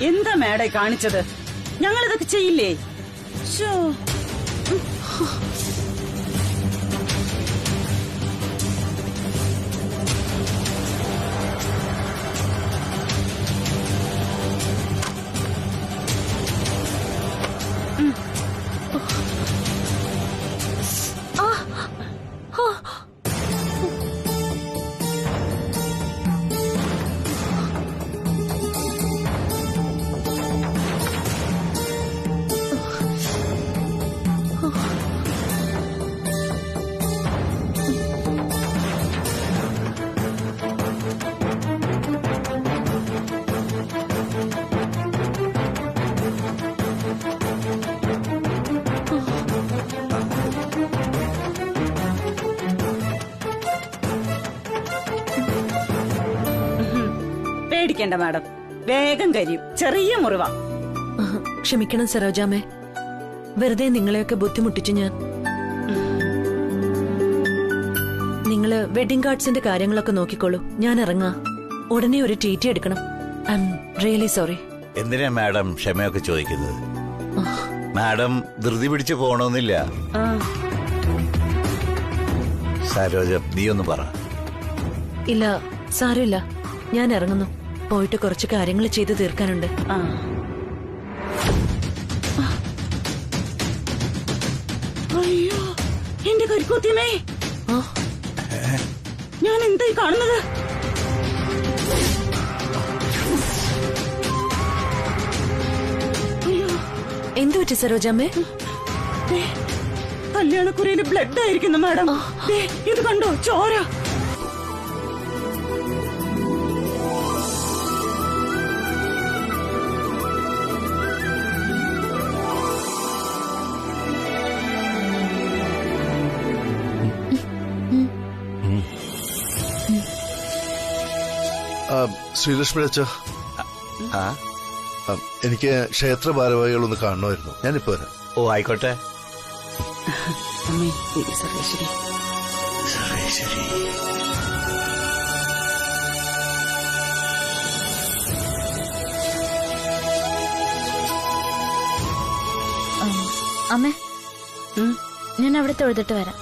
എന്താ മാഡം കാണിച്ചത്? ഞങ്ങളിതൊക്കെ ചെയ്യില്ലേ? ശോ. പേടിക്കണ്ട മാഡം, വേഗം കരിയും. ചെറിയ മുറിവാ. ക്ഷമിക്കണം സരോജാമ്മേ, വെറുതെ നിങ്ങളെയൊക്കെ ബുദ്ധിമുട്ടിച്ചു ഞാൻ. നിങ്ങള് വെഡിങ് കാർഡ്സിന്റെ കാര്യങ്ങളൊക്കെ നോക്കിക്കോളൂ. ഞാൻ ഇറങ്ങാ. ഉടനെ ഒരു TT എടുക്കണം. I am really sorry. എന്തിനാ മാഡം ക്ഷമയൊക്കെ ചോദിക്കുന്നത്? മാഡം ധൃതി പിടിച്ച് പോണോന്നില്ല. സരോജ, നീ ഒന്ന് പറ. ഇല്ല, സാരമില്ല. ഞാൻ ഇറങ്ങുന്നു. പോയിട്ട് കുറച്ച് കാര്യങ്ങൾ ചെയ്തു തീർക്കാനുണ്ട്. അയ്യോ, എന്റെ കരിക്കോത്തിയമ്മേ, ഞാൻ എന്തായി കാണുന്നത്? എന്തു പറ്റി സരോജാമ്മേ? കല്യാണക്കുരയില് ബ്ലഡ് ആയിരിക്കുന്നു മാഡം. ഇത് കണ്ടോ, ചോര. ശ്രീലക്ഷ്മി അച്ഛ, എനിക്ക് ക്ഷേത്ര ഭാരവാഹികളൊന്ന് കാണണമായിരുന്നു. ഞാനിപ്പോ വരാം. ഓ, ആയിക്കോട്ടെ. അമ്മേ, ഞാൻ അവിടെ തൊഴുതിട്ട് വരാം.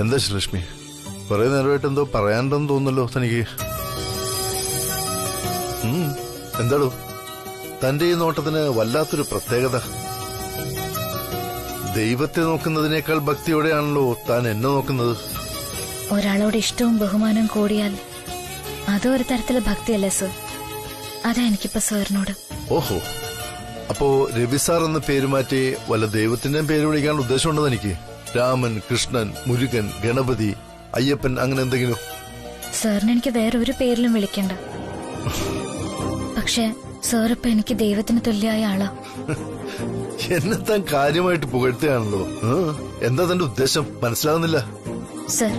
എന്താ ശ്രീലക്ഷ്മി, കുറെ നേരമായിട്ട് എന്തോ പറയാനുണ്ടെന്ന് തോന്നുന്നല്ലോ തനിക്ക്. എന്താടോ തന്റെ ഈ നോട്ടത്തിന് വല്ലാത്തൊരു പ്രത്യേകത. ദൈവത്തെ നോക്കുന്നതിനേക്കാൾ ഭക്തിയോടെയാണല്ലോ താൻ എന്നെ നോക്കുന്നത്. ഒരാളോട് ഇഷ്ടവും ബഹുമാനവും കൂടിയാൽ അതൊരു തരത്തിലെ ഭക്തിയല്ലേ സർ? അതാ എനിക്കിപ്പോ സാറിനോട്. ഓഹോ, അപ്പോ രവി സാർ എന്ന പേര് മാറ്റി വല്ല ദൈവത്തിന്റെയും പേര് വിളിക്കാൻ ഉദ്ദേശമുണ്ടോ തനിക്ക്? രാമൻ, കൃഷ്ണൻ, മുരുകൻ, ഗണപതി, അയ്യപ്പൻ, അങ്ങനെ എന്തെങ്കിലും? സാറിന് എനിക്ക് വേറെ ഒരു പേരിലും വിളിക്കണ്ട. പക്ഷെ സാറിപ്പോ എനിക്ക് ദൈവത്തിന് തുല്യമായ ആളാ. എന്നെ താൻ കാര്യമായിട്ട് പുകഴ്ത്തുകയാണല്ലോ. എന്താ തന്റെ ഉദ്ദേശം? മനസ്സിലാവുന്നില്ല. സർ,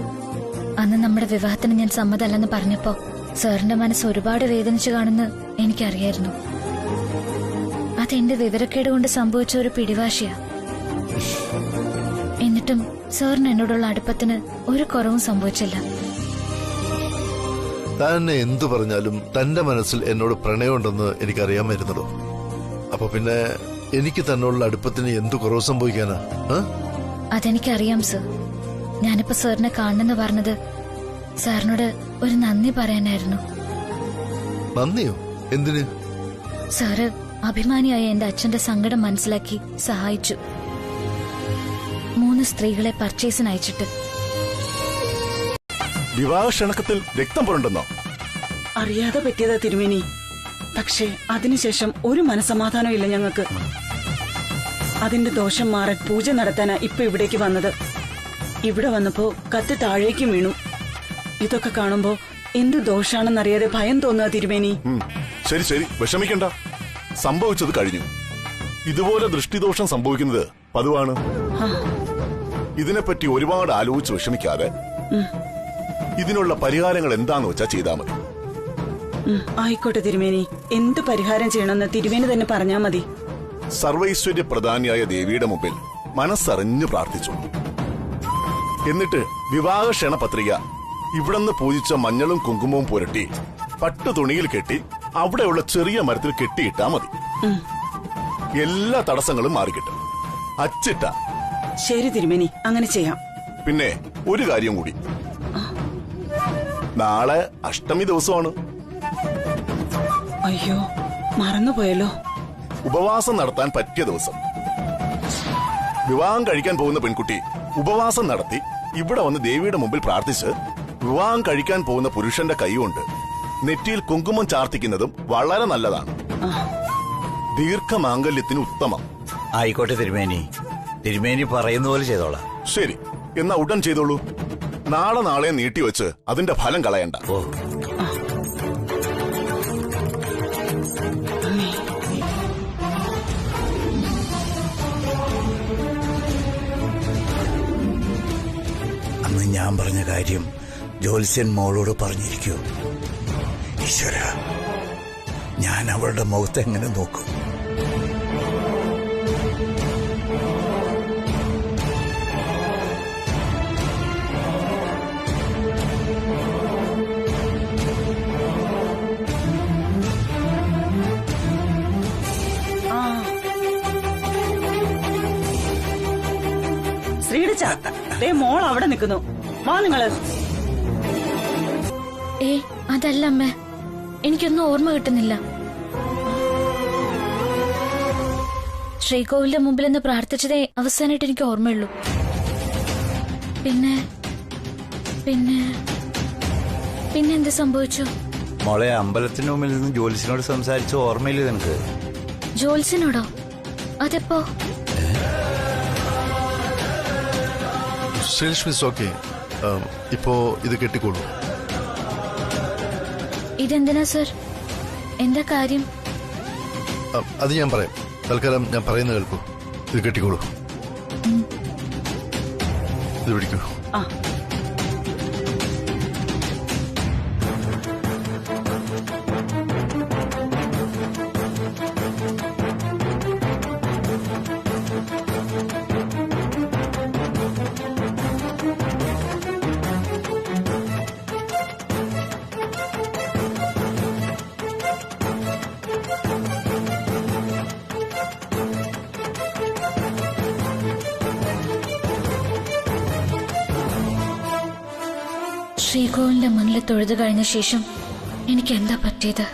അന്ന് നമ്മുടെ വിവാഹത്തിന് ഞാൻ സമ്മതല്ലെന്ന് പറഞ്ഞപ്പോ സാറിന്റെ മനസ്സ് ഒരുപാട് വേദനിച്ചു കാണുന്ന എനിക്കറിയായിരുന്നു. അതെന്റെ വിവരക്കേട് കൊണ്ട് സംഭവിച്ച ഒരു പിടിവാശിയാ. എന്നിട്ടും സാറിന് എന്നോടുള്ള അടുപ്പത്തിന് ഒരു കുറവും സംഭവിച്ചില്ല. താൻ എന്തു പറഞ്ഞാലും തന്റെ മനസ്സിൽ എന്നോട് പ്രണയമുണ്ടെന്ന് എനിക്കറിയാമായിരുന്നല്ലോ. അപ്പൊ പിന്നെ എനിക്ക് തന്നോടുള്ള അടുപ്പത്തിന് എന്തു കുറവ് സംഭവിക്കാനാ? അതെനിക്കറിയാം സർ. ഞാനിപ്പോ സാറിനെ കാണണമെന്ന് പറഞ്ഞത് സാറിനോട് ഒരു നന്ദി പറയാനായിരുന്നു. നന്ദിയോ? എന്തിന്? സാറ് അഭിമാനിയായ എന്റെ അച്ഛന്റെ സങ്കടം മനസ്സിലാക്കി സഹായിച്ചു. 3 സ്ത്രീകളെ പർച്ചേസിന് അയച്ചിട്ട്. വിവാഹ ക്ഷണക്കത്തിൽ രക്തം പുരണ്ടെന്നോ? അറിയാതെ പറ്റിയതാ തിരുമേനി. പക്ഷേ അതിനുശേഷം ഒരു മനസമാധാനം ഇല്ല ഞങ്ങൾക്ക്. അതിന്റെ ദോഷം മാറാൻ പൂജ നടത്താനാ ഇപ്പൊ ഇവിടേക്ക് വന്നത്. ഇവിടെ വന്നപ്പോ കത്ത് താഴേക്കും വീണു. ഇതൊക്കെ കാണുമ്പോ എന്ത് ദോഷാണെന്നറിയാതെ ഭയം തോന്നുക തിരുമേനി. ശരി ശരി, വിഷമിക്കണ്ട. സംഭവിച്ചത് കഴിഞ്ഞു. ഇതുപോലെ ദൃഷ്ടിദോഷം സംഭവിക്കുന്നത് പതിവാണ്. ഇതിനെപ്പറ്റി ഒരുപാട് ആലോചിച്ച് വിഷമിക്കാതെ ഇതിനുള്ള പരിഹാരങ്ങൾ എന്താന്ന് വെച്ചാ ചെയ്താ മതി. ആയിക്കോട്ടെ തിരുമേനി. എന്ത് പരിഹാരം ചെയ്യണമെന്ന് തിരുമേനി തന്നെ പറഞ്ഞാ മതി. സർവൈശ്വര്യ പ്രധാനിയായ ദേവിയുടെ മുമ്പിൽ മനസ്സറിഞ്ഞു പ്രാർത്ഥിച്ചു. എന്നിട്ട് വിവാഹ ക്ഷണപത്രിക ഇവിടുന്ന് പൂജിച്ച മഞ്ഞളും കുങ്കുമവും പുരട്ടി പട്ടു തുണിയിൽ കെട്ടി അവിടെയുള്ള ചെറിയ മരത്തിൽ കെട്ടിയിട്ടാ മതി. എല്ലാ തടസ്സങ്ങളും മാറിക്കിട്ടും. അച്ചിട്ട. ശരി തിരുമേനി, അങ്ങനെ ചെയ്യാം. പിന്നെ ഒരു കാര്യം കൂടി, നാളെ അഷ്ടമി ദിവസമാണ്. അയ്യോ, മറന്നുപോയല്ലോ. ഉപവാസം നടത്താൻ പറ്റിയ ദിവസം. വിവാഹം കഴിക്കാൻ പോകുന്ന പെൺകുട്ടി ഉപവാസം നടത്തി ഇവിടെ വന്ന് ദേവിയുടെ മുമ്പിൽ പ്രാർത്ഥിച്ച് വിവാഹം കഴിക്കാൻ പോകുന്ന പുരുഷന്റെ കൈകൊണ്ട് നെറ്റിയിൽ കുങ്കുമം ചാർത്തിക്കുന്നതും വളരെ നല്ലതാണ്. ദീർഘമാംഗല്യത്തിന് ഉത്തമം. ആയിക്കോട്ടെ തിരുമേനി. തിരുമേനി പറയുന്ന പോലെ ചെയ്തോളാം. ശരി, എന്നാ ഉടൻ ചെയ്തോളൂ. നാളെ നീട്ടിവെച്ച് അതിന്റെ ഫലം കളയണ്ട. ഓ, അന്ന് ഞാൻ പറഞ്ഞ കാര്യം ജ്യോത്സ്യൻ മോളോട് പറഞ്ഞിരിക്കൂ. ഈശ്വര, ഞാൻ അവളുടെ മുഖത്ത് എങ്ങനെ നോക്കും? ശ്രീടിച്ച, മോൾ അവിടെ നിൽക്കുന്നു. വാ നിങ്ങള്. അതല്ല അമ്മേ, എനിക്കൊന്നും ഓർമ്മ കിട്ടുന്നില്ല. ശ്രീകോവിലിന്റെ മുമ്പിൽ നിന്ന് പ്രാർത്ഥിച്ചതേ അവസാനമായിട്ട് എനിക്ക് ഓർമ്മയുള്ളൂ. പിന്നെ പിന്നെ പിന്നെ എന്ത് സംഭവിച്ചു? മോളെ, അമ്പലത്തിന് മുമ്പിൽ നിന്ന് ജ്യോത്സ്യനോട് സംസാരിച്ച ഓർമ്മയില്ല നിനക്ക്? ജോത്സ്യനോടോ? അതെപ്പോ? ശ്രീലക്ഷ്മി, ഓക്കെ. ഇപ്പോ ഇത് കെട്ടിക്കോളൂ. ഇതെന്തിനാ സർ? എന്താ കാര്യം? അത് ഞാൻ പറയാം. തൽക്കാലം ഞാൻ പറയുന്നത് കേൾക്കൂ. ഇത് കെട്ടിക്കോളൂ. ഇത് പിടിക്കൂ. ശ്രീകോവിലിന്റെ മുന്നിൽ തൊഴുതു കഴിഞ്ഞ ശേഷം എനിക്ക് എന്താ പറ്റിയത്?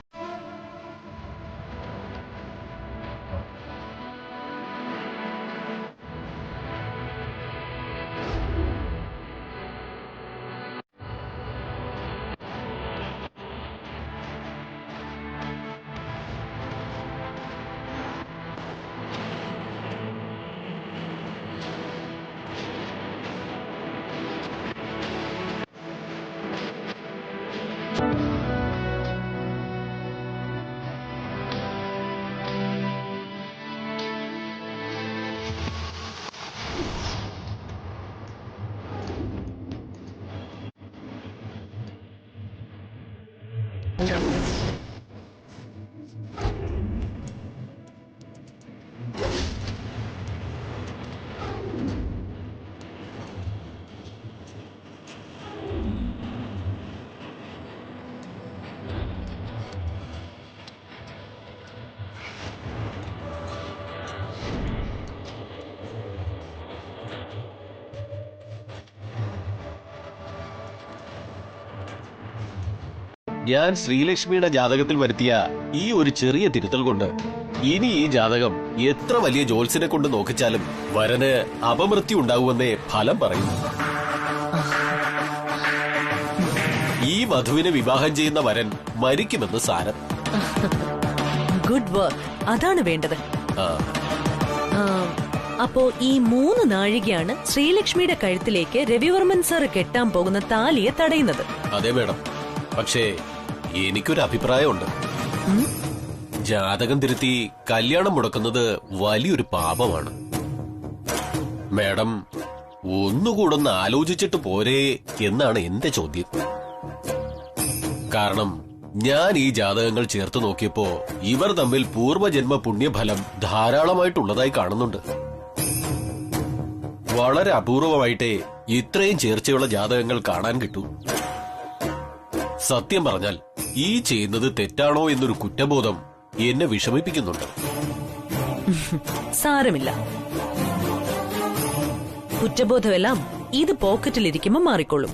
ഞാൻ ശ്രീലക്ഷ്മിയുടെ ജാതകത്തിൽ വരുത്തിയ ഈ ഒരു ചെറിയ തിരുത്തൽ കൊണ്ട് ഇനി ഈ ജാതകം എത്ര വലിയ ജോത്സ്യനെ കൊണ്ട് നോക്കിച്ചാലും വരന് അപമൃത്യു ഉണ്ടാകുമെന്നേ ഫലം പറയുന്നു. ഈ വധുവിനെ വിവാഹം ചെയ്യുന്ന വരൻ മരിക്കുമെന്ന് സാരം. ഗുഡ് വർക്ക്, അതാണ് വേണ്ടത്. അപ്പോ ഈ 3 നാഴികയാണ് ശ്രീലക്ഷ്മിയുടെ കഴുത്തിലേക്ക് രവിവർമ്മൻ സാർ കെട്ടാൻ പോകുന്ന താലിയെ തടയുന്നത്. അതെ മേഡം, പക്ഷേ എനിക്കൊരു അഭിപ്രായമുണ്ട്. ജാതകം തിരുത്തി കല്യാണം മുടക്കുന്നത് വലിയൊരു പാപമാണ്. മേഡം ഒന്നുകൂടെ ഒന്ന് ആലോചിച്ചിട്ട് പോരേ എന്നാണ് എന്റെ ചോദ്യം. കാരണം ഞാൻ ഈ ജാതകങ്ങൾ ചേർത്ത് നോക്കിയപ്പോ ഇവർ തമ്മിൽ പൂർവ്വജന്മ പുണ്യഫലം ധാരാളമായിട്ടുള്ളതായി കാണുന്നുണ്ട്. വളരെ അപൂർവമായിട്ടേ ഇത്രയും ചേർച്ചയുള്ള ജാതകങ്ങൾ കാണാൻ കിട്ടൂ. സത്യം പറഞ്ഞാൽ ഈ ചെയ്യുന്നത് തെറ്റാണോ എന്നൊരു കുറ്റബോധം എന്നെ വിഷമിപ്പിക്കുന്നുണ്ട്. സാരമില്ല, കുറ്റബോധമെല്ലാം ഇത് പോക്കറ്റിലിരിക്കുമ്പോ മാറിക്കൊള്ളും.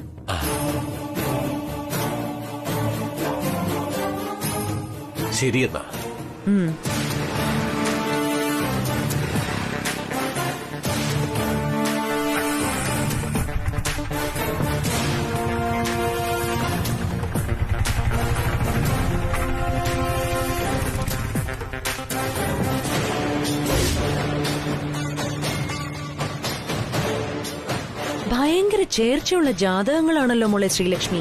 ശരിയെന്നാ. ഭയങ്കര ചേർച്ചയുള്ള ജാതകങ്ങളാണല്ലോ മോളെ ശ്രീലക്ഷ്മി.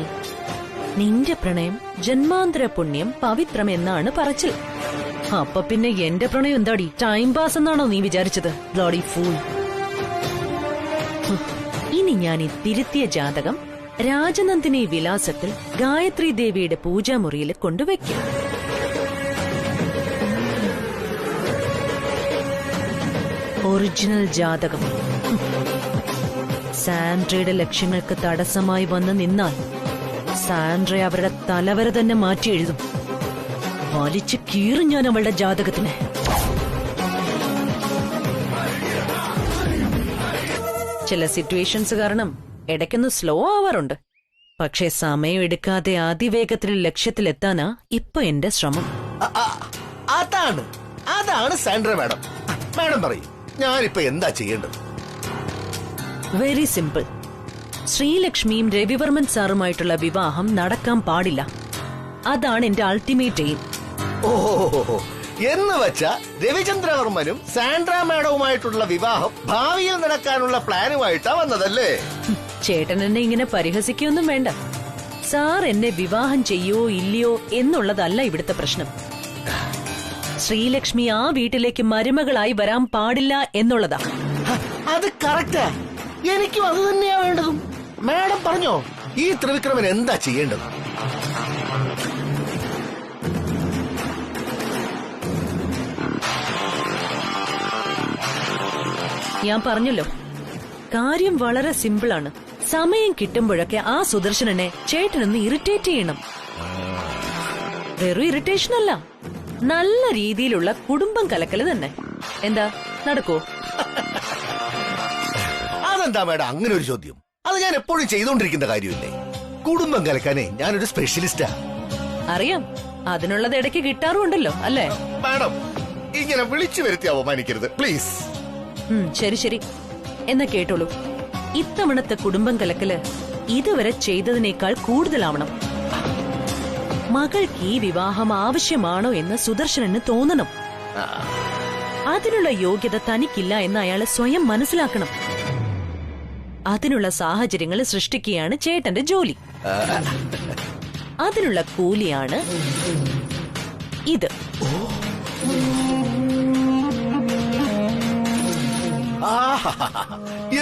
നിന്റെ പ്രണയം ജന്മാന്തര പുണ്യം പവിത്രം എന്നാണ് പറച്ചിൽ. അപ്പൊ പിന്നെ എന്റെ പ്രണയം എന്താടി, ടൈം പാസ് എന്നാണോ നീ വിചാരിച്ചത്? Bloody fool. ഇനി ഞാൻ ഈ തിരുത്തിയ ജാതകം രാജനന്ദിനി വിലാസത്തിൽ ഗായത്രി ദേവിയുടെ പൂജാമുറിയിൽ കൊണ്ടുവയ്ക്കും. ഒറിജിനൽ ജാതകം. സാൻഡ്രയുടെ ലക്ഷ്യങ്ങൾക്ക് തടസ്സമായി വന്ന് നിന്നാൽ സാൻഡ്ര അവരുടെ തലവര തന്നെ മാറ്റി എഴുതും. വലിച്ചു കീറും ഞാൻ അവളുടെ ജാതകത്തിന്. ചില സിറ്റുവേഷൻസ് കാരണം ഇടയ്ക്കൊന്ന് സ്ലോ ആവാറുണ്ട്. പക്ഷെ സമയം എടുക്കാതെ അതിവേഗത്തിൽ ലക്ഷ്യത്തിലെത്താനാ ഇപ്പൊ എന്റെ ശ്രമം. അതാണ് സാൻഡ്ര മാഡം. മാഡം പറയും, ഞാനിപ്പോ എന്താ ചെയ്യേണ്ടത്? Very simple. ശ്രീലക്ഷ്മിയും രവിവർമ്മൻ സാറുമായിട്ടുള്ള വിവാഹം നടക്കാൻ പാടില്ല. അതാണ് എന്റെ അൾട്ടിമേറ്റ് എയിം. ഓഹോ, എന്ന് വെച്ചാ രവിചന്ദ്രവർമ്മനും സാൻഡ്ര മാഡവുമായിട്ടുള്ള വിവാഹം ഭാവിയിൽ നടക്കാനുള്ള പ്ലാനുമായിട്ടാ വന്നതല്ലേ? ചേട്ടൻ എന്നെ ഇങ്ങനെ പരിഹസിക്കൊന്നും വേണ്ട. സാർ എന്നെ വിവാഹം ചെയ്യോ ഇല്ലയോ എന്നുള്ളതല്ല ഇവിടുത്തെ പ്രശ്നം. ശ്രീലക്ഷ്മി ആ വീട്ടിലേക്ക് മരുമകളായി വരാൻ പാടില്ല എന്നുള്ളതാ. അത് കറക്റ്റാ. എനിക്കും അത് തന്നെയാ വേണ്ടതും. മാഡം പറഞ്ഞോ, ഈ ത്രിവിക്രമൻ എന്താ ചെയ്യേണ്ടത്? ഞാൻ പറഞ്ഞല്ലോ, കാര്യം വളരെ സിമ്പിളാണ്. സമയം കിട്ടുമ്പോഴൊക്കെ ആ സുദർശനനെ ചേട്ടനൊന്ന് ഇറിറ്റേറ്റ് ചെയ്യണം. വെറും ഇറിറ്റേഷൻ അല്ല, നല്ല രീതിയിലുള്ള കുടുംബം കലക്കല് തന്നെ. എന്താ, നടക്കോ? അതെന്താ മാഡം അങ്ങനെ ഒരു ചോദ്യം? അത് ഞാൻ എപ്പോഴും ചെയ്തോണ്ടിരിക്കുന്ന കാര്യമില്ലേ. കുടുംബം കലക്കാനേ ഞാനൊരു സ്പെഷ്യലിസ്റ്റാ. അറിയാം, അതിനുള്ളത് ഇടയ്ക്ക് കിട്ടാറുണ്ടല്ലോ അല്ലേ? മാഡം ഇങ്ങനെ വിളിച്ചു വരുത്തി അവമാനിക്കരുത് പ്ലീസ്. ശരി ശരി, എന്നാ കേട്ടോളൂ. ഇത്തവണത്തെ കുടുംബം കലക്കല് ഇതുവരെ ചെയ്തതിനേക്കാൾ കൂടുതലാവണം. മകൾക്ക് ഈ വിവാഹം ആവശ്യമാണോ എന്ന് സുദർശനന് തോന്നണം. അതിനുള്ള യോഗ്യത തനിക്കില്ല എന്ന് അയാള് സ്വയം മനസ്സിലാക്കണം. അതിനുള്ള സാഹചര്യങ്ങൾ സൃഷ്ടിക്കുകയാണ് ചേട്ടന്റെ ജോലി. അതിനുള്ള കൂലിയാണ് ഇത്.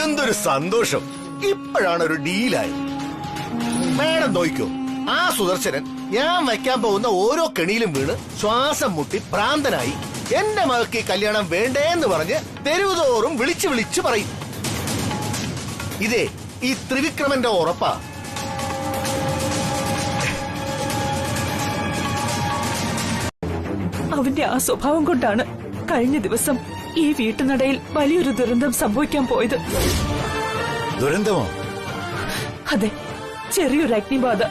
എന്തൊരു സന്തോഷം! ഇപ്പോഴാണ് ഒരു ഡീലായി. മാഡം നോക്കോ, ആ സുദർശനൻ ഞാൻ വയ്ക്കാൻ പോകുന്ന ഓരോ കെണിയിലും വീണ് ശ്വാസം മുട്ടി ഭ്രാന്തനായി എന്റെ മകൾക്ക് ഈ കല്യാണം വേണ്ടേന്ന് പറഞ്ഞ് തെരുവുതോറും വിളിച്ചു വിളിച്ചു പറയും. ഇതേ ഈ ത്രിവിക്രമന്റെ ഉറപ്പാ. അവന്റെ ആ സ്വഭാവം കൊണ്ടാണ് കഴിഞ്ഞ ദിവസം ഈ വീട്ടുനടയിൽ വലിയൊരു ദുരന്തം സംഭവിക്കാൻ പോയത്. ദുരന്തമോ? അതെ, ചെറിയൊരു അഗ്നിബാധ.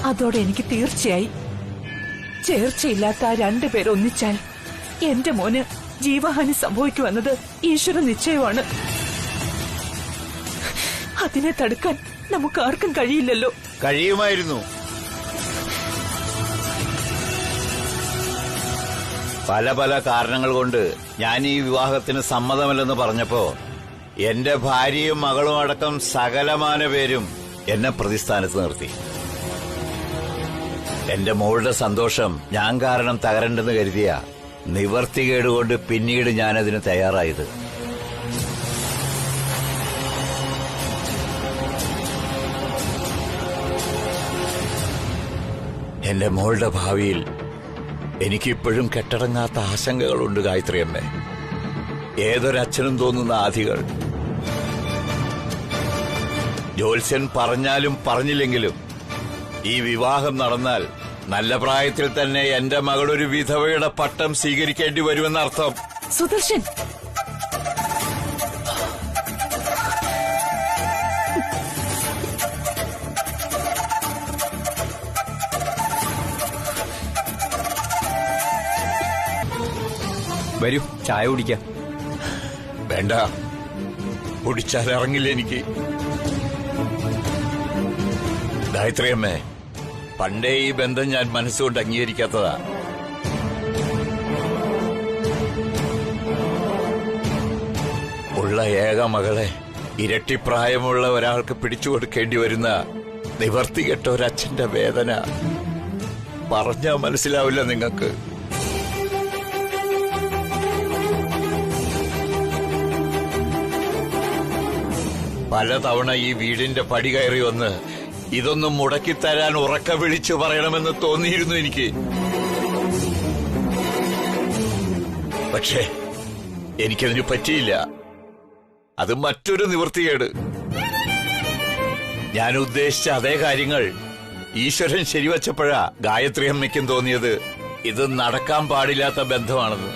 അതോടെ എനിക്ക് തീർച്ചയായി ചേർച്ചയില്ലാത്ത ആ രണ്ടുപേർ ഒന്നിച്ചാൽ എന്റെ മോന് ജീവഹാനി സംഭവിക്കുമെന്നത് ഈശ്വര നിശ്ചയമാണ്. അതിനെ തടുക്കാൻ നമുക്ക് ആർക്കും കഴിയില്ലല്ലോ. കഴിയുമായിരുന്നു. പല പല കാരണങ്ങൾ കൊണ്ട് ഞാൻ ഈ വിവാഹത്തിന് സമ്മതമല്ലെന്ന് പറഞ്ഞപ്പോ എന്റെ ഭാര്യയും മകളും അടക്കം സകലമാന പേരും എന്നെ പ്രതിസ്ഥാനത്ത് നിർത്തി. എന്റെ മോളുടെ സന്തോഷം ഞാൻ കാരണം തകരണ്ടെന്ന് കരുതിയ നിവർത്തികേടുകൊണ്ട് പിന്നീട് ഞാനതിന് തയ്യാറായത്. എന്റെ മോളുടെ ഭാവിയിൽ എനിക്കിപ്പോഴും കെട്ടടങ്ങാത്ത ആശങ്കകളുണ്ട് ഗായത്രിയമ്മേ. ഏതൊരച്ഛനും തോന്നുന്ന ആധികൾ. ജ്യോത്സ്യൻ പറഞ്ഞാലും പറഞ്ഞില്ലെങ്കിലും ഈ വിവാഹം നടന്നാൽ നല്ല പ്രായത്തിൽ തന്നെ എന്റെ മകളൊരു വിധവയുടെ പട്ടം സ്വീകരിക്കേണ്ടി വരുമെന്നർത്ഥം. സുദർശൻ, വരൂ, ചായ കുടിക്കാം. വേണ്ട, കുടിച്ചാൽ ഇറങ്ങില്ല എനിക്ക്. ഗായത്രിയമ്മേ, പണ്ടേ ഈ ബന്ധം ഞാൻ മനസ്സുകൊണ്ട് അംഗീകരിക്കാത്തതാ. ഉള്ള ഏക മകളെ ഇരട്ടിപ്രായമുള്ള ഒരാൾക്ക് പിടിച്ചുകൊടുക്കേണ്ടി വരുന്ന നിവർത്തികെട്ട ഒരച്ഛന്റെ വേദന പറഞ്ഞാ മനസ്സിലാവില്ല നിങ്ങൾക്ക്. പലതവണ ഈ വീടിന്റെ പടി കയറി വന്ന് ഇതൊന്നും മുടക്കിത്തരാൻ ഉറക്ക വിളിച്ചു പറയണമെന്ന് തോന്നിയിരുന്നു എനിക്ക്. പക്ഷേ എനിക്കതിന് പറ്റിയില്ല. അത് മറ്റൊരു നിവൃത്തികേട്. ഞാൻ ഉദ്ദേശിച്ച അതേ കാര്യങ്ങൾ ഈശ്വരൻ ശരിവച്ചപ്പോഴാ ഗായത്രി അമ്മയ്ക്കും തോന്നിയത് ഇത് നടക്കാൻ പാടില്ലാത്ത ബന്ധമാണെന്ന്.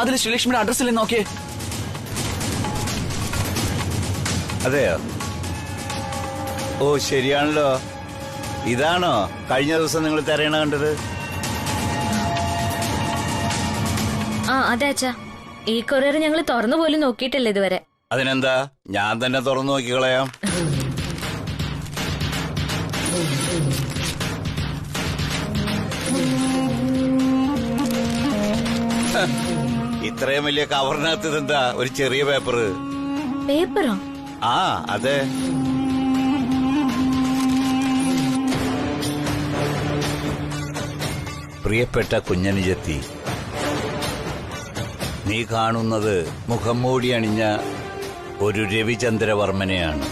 അതിൽ ശ്രീലക്ഷ്മിയുടെ അഡ്രസ്സിൽ നോക്കിയേ. അതെയോ? ഓ, ശരിയാണല്ലോ. ഇതാണോ കഴിഞ്ഞ ദിവസം നിങ്ങൾ തിരയണ കണ്ടത്? ആ അതെ അച്ഛാ, ഈ കൊറിയർ ഞങ്ങൾ തുറന്നു പോലും നോക്കിയിട്ടില്ല ഇതുവരെ. അതിനെന്താ, ഞാൻ തന്നെ തുറന്നു നോക്കിക്കളയാം. ഇത്രയും വലിയ കവറിനകത്ത് ഇതെന്താ ഒരു ചെറിയ പേപ്പർ? പേപ്പറോ? ആ അതെ. പ്രിയപ്പെട്ട കുഞ്ഞനുജത്തി, നീ കാണുന്നത് മുഖം മൂടി അണിഞ്ഞ ഒരു രവിചന്ദ്രവർമ്മനെയാണ്.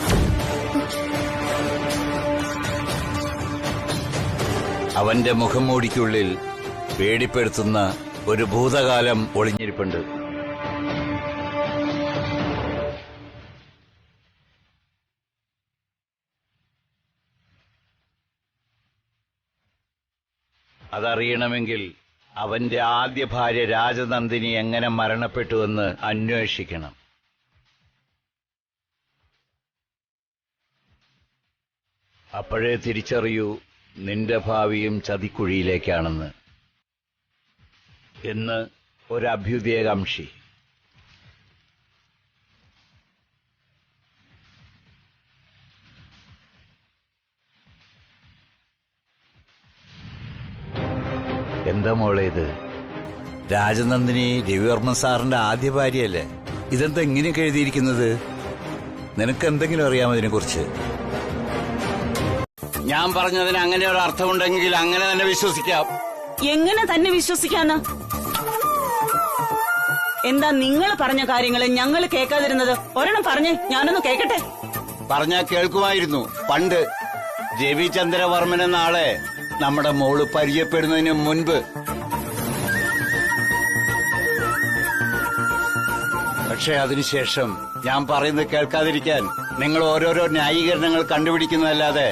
അവന്റെ മുഖം മൂടിക്കുള്ളിൽ പേടിപ്പെടുത്തുന്ന ഒരു ഭൂതകാലം ഒളിഞ്ഞിരിപ്പുണ്ട്. അതറിയണമെങ്കിൽ അവന്റെ ആദ്യ ഭാര്യ രാജനന്ദിനി എങ്ങനെ മരണപ്പെട്ടുവെന്ന് അന്വേഷിക്കണം. അപ്പോഴേ തിരിച്ചറിയൂ നിന്റെ ഭാവിയും ചതിക്കുഴിയിലേക്കാണെന്ന്. എന്ന് ഒരു അഭ്യുദയകാംക്ഷി. എന്താ മോളെ ഇത്? രാജനന്ദിനി രവിവർമ്മ സാറിന്റെ ആദ്യ ഭാര്യയല്ലേ? ഇതെന്താ ഇങ്ങനെയൊക്കെ എഴുതിയിരിക്കുന്നത്? നിനക്ക് എന്തെങ്കിലും അറിയാമോ ഇതിനെ കുറിച്ച്? ഞാൻ പറഞ്ഞതിന് അങ്ങനെ ഒരു അർത്ഥമുണ്ടെങ്കിൽ അങ്ങനെ തന്നെ വിശ്വസിക്കാം. എങ്ങനെ തന്നെ വിശ്വസിക്കാന്ന്? എന്താ നിങ്ങൾ പറഞ്ഞ കാര്യങ്ങൾ ഞങ്ങൾ കേൾക്കാതിരുന്നത്? ഒരെണ്ണം പറഞ്ഞേ, ഞാനൊന്ന് കേൾക്കട്ടെ. പറഞ്ഞാ കേൾക്കുമായിരുന്നു. പണ്ട് രവിചന്ദ്രവർമ്മൻ എന്ന ആളെ നമ്മുടെ മോള് പരിചയപ്പെടുന്നതിന് മുൻപ്. പക്ഷെ അതിനുശേഷം ഞാൻ പറയുന്നത് കേൾക്കാതിരിക്കാൻ നിങ്ങൾ ഓരോരോ ന്യായീകരണങ്ങൾ കണ്ടുപിടിക്കുന്നതല്ലാതെ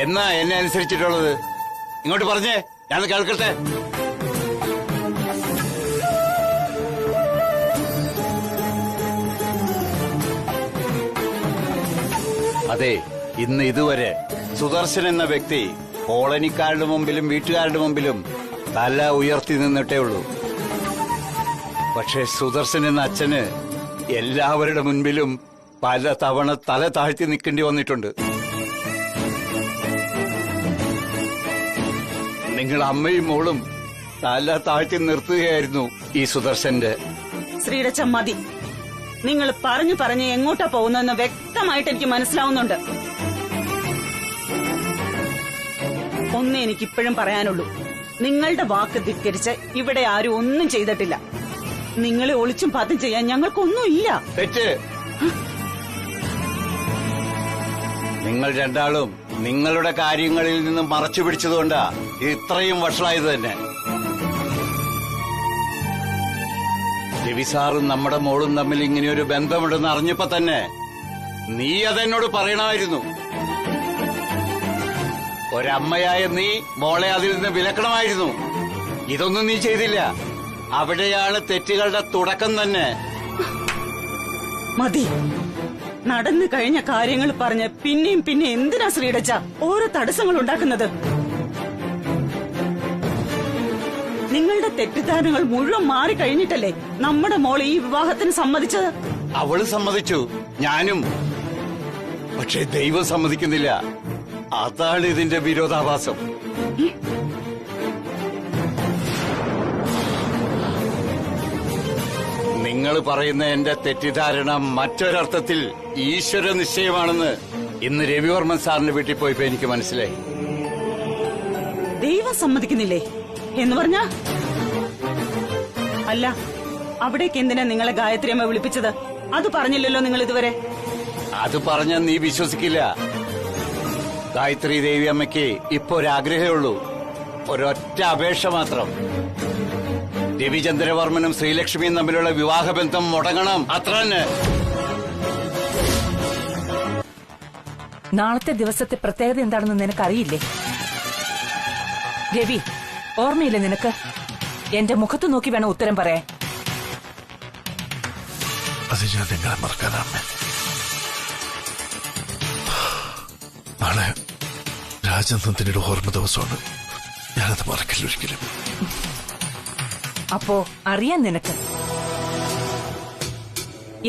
എന്നാ എന്നെ അനുസരിച്ചിട്ടുള്ളത്? ഇങ്ങോട്ട് പറഞ്ഞേ, ഞാൻ കേൾക്കട്ടെ. അതെ, ഇന്ന് ഇതുവരെ സുദർശൻ എന്ന വ്യക്തി കോളനിക്കാരുടെ മുമ്പിലും വീട്ടുകാരുടെ മുമ്പിലും തല ഉയർത്തി നിന്നിട്ടേ ഉള്ളൂ. പക്ഷേ സുദർശൻ എന്ന അച്ഛന് എല്ലാവരുടെ മുൻപിലും പല തവണ തല താഴ്ത്തി നിൽക്കേണ്ടി വന്നിട്ടുണ്ട്. നിങ്ങൾ അമ്മയും മോളും തല താഴ്ത്തി നിർത്തുകയായിരുന്നു ഈ സുദർശന്റെ. ശ്രീരച്ച മതി. നിങ്ങൾ പറഞ്ഞു പറഞ്ഞ് എങ്ങോട്ടാ പോകുന്നതെന്ന് വ്യക്തമായിട്ട് എനിക്ക് മനസ്സിലാവുന്നുണ്ട്. ഒന്നേ എനിക്കിപ്പോഴും പറയാനുള്ളൂ, നിങ്ങളുടെ വാക്ക് ധിക്കരിച്ച് ഇവിടെ ആരും ഒന്നും ചെയ്തിട്ടില്ല. നിങ്ങളെ ഒളിച്ചും പാത്തും ചെയ്യാൻ ഞങ്ങൾക്കൊന്നുമില്ല. തെറ്റ്. നിങ്ങൾ രണ്ടാളും നിങ്ങളുടെ കാര്യങ്ങളിൽ നിന്നും മറച്ചു പിടിച്ചതുകൊണ്ടാ ഇത്രയും വഷളായത് തന്നെ. രവി സാറും നമ്മുടെ മോളും തമ്മിൽ ഇങ്ങനെയൊരു ബന്ധമുണ്ടെന്ന് അറിഞ്ഞപ്പോ തന്നെ നീ അതെന്നോട് പറയണമായിരുന്നു. ഒരമ്മയായ നീ മോളെ അതിൽ നിന്ന് വിലക്കണമായിരുന്നു. ഇതൊന്നും നീ ചെയ്തില്ല. അവിടെയാണ് തെറ്റുകളുടെ തുടക്കം തന്നെ. മതി. നടന്നു കഴിഞ്ഞ കാര്യങ്ങൾ പറഞ്ഞ് പിന്നെയും പിന്നെ എന്തിനാ ശ്രീടച്ച ഓരോ തടസ്സങ്ങൾ ഉണ്ടാക്കുന്നത്? നിങ്ങളുടെ തെറ്റിദ്ധാരണകൾ മുഴുവൻ മാറിക്കഴിഞ്ഞിട്ടല്ലേ നമ്മുടെ മോൾ ഈ വിവാഹത്തിന് സമ്മതിച്ചത്? അവള് സമ്മതിച്ചു, ഞാനും. പക്ഷെ ദൈവം സമ്മതിക്കുന്നില്ല. അതാണ് ഇതിന്റെ വിരോധാഭാസം. നിങ്ങൾ പറയുന്ന എന്റെ തെറ്റിദ്ധാരണ മറ്റൊരർത്ഥത്തിൽ ഈശ്വര നിശ്ചയമാണെന്ന് ഇന്ന് രവിവർമ്മൻ സാറിന്റെ വീട്ടിൽ പോയപ്പോ എനിക്ക് മനസ്സിലായി. ദൈവം സമ്മതിക്കുന്നില്ലേ എന്ന് പറഞ്ഞാ? അല്ല, അവിടേക്ക് എന്തിനാ നിങ്ങളെ ഗായത്രി അമ്മ വിളിപ്പിച്ചത്? അത് പറഞ്ഞില്ലല്ലോ നിങ്ങൾ ഇതുവരെ. അത് പറഞ്ഞാൽ നീ വിശ്വസിക്കില്ല. ഗായത്രി ദേവി അമ്മയ്ക്ക് ഇപ്പൊ ഒരാഗ്രഹമേ ഉള്ളൂ, ഒരൊറ്റ അപേക്ഷ മാത്രം. രവിചന്ദ്രവർമ്മനും ശ്രീലക്ഷ്മിയും തമ്മിലുള്ള വിവാഹബന്ധം മുടങ്ങണം, അത്ര തന്നെ. നാളത്തെ ദിവസത്തെ പ്രത്യേകത എന്താണെന്ന് നിനക്കറിയില്ലേ? രവി, ഓർമ്മയില്ലേ നിനക്ക്? എന്റെ മുഖത്ത് നോക്കി വേണം ഉത്തരം പറയാൻ. അത് ഞാൻ എങ്ങനെ മറക്കാനാണ്? നാളെ രാജനന്ദിനിയുടെ ഓർമ്മ ദിവസമാണ്. ഞാനത് മറക്കില്ല ഒരിക്കലും. അപ്പോ അറിയാൻ നിനക്ക്.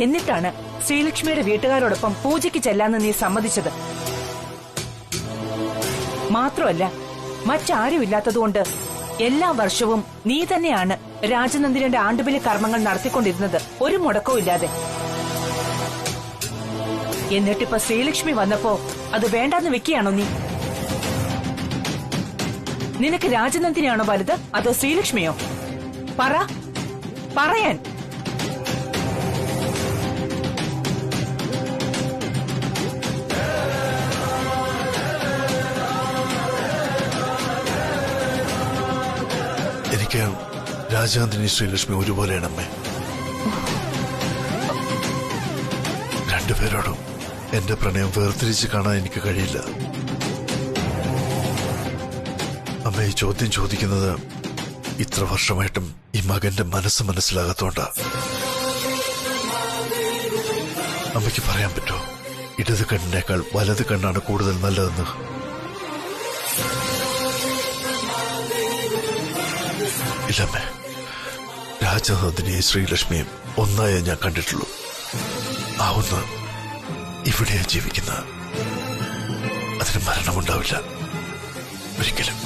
എന്നിട്ടാണ് ശ്രീലക്ഷ്മിയുടെ വീട്ടുകാരോടൊപ്പം പൂജയ്ക്ക് ചെല്ലാന്ന് നീ സമ്മതിച്ചത്. മാത്രമല്ല, മറ്റാരും ഇല്ലാത്തതുകൊണ്ട് എല്ലാ വർഷവും നീ തന്നെയാണ് രാജനന്ദിനിയുടെ ആണ്ടുബലി കർമ്മങ്ങൾ നടത്തിക്കൊണ്ടിരുന്നത്, ഒരു മുടക്കവും ഇല്ലാതെ. എന്നിട്ടിപ്പോ ശ്രീലക്ഷ്മി വന്നപ്പോ അത് വേണ്ടാന്ന് വെക്കുകയാണോ നീ? നിനക്ക് രാജനന്ദിനിയാണോ വലുത്, അതോ ശ്രീലക്ഷ്മിയോ? പറയാൻ. എനിക്ക് രാജനന്ദിനി ശ്രീലക്ഷ്മി ഒരുപോലെയാണ് അമ്മേ. രണ്ടുപേരോടും എന്റെ പ്രണയം വേർതിരിച്ച് കാണാൻ എനിക്ക് കഴിയില്ല. അമ്മ ഈ ചോദ്യം ചോദിക്കുന്നത് ഇത്ര വർഷമായിട്ടും ഈ മകന്റെ മനസ്സ് മനസ്സിലാകാത്തോണ്ടാ. അമ്മയ്ക്ക് പറയാൻ പറ്റുമോ ഇടത് കണ്ണിനേക്കാൾ വലത് കണ്ണാണ് കൂടുതൽ നല്ലതെന്ന്? ഇല്ലമ്മേ, രാജനന്ദിനിയും ശ്രീലക്ഷ്മിയും ഒന്നായേ ഞാൻ കണ്ടിട്ടുള്ളൂ. ആ ഒന്ന് ഇവിടെയാ ജീവിക്കുന്ന. അതിന് മരണമുണ്ടാവില്ല ഒരിക്കലും.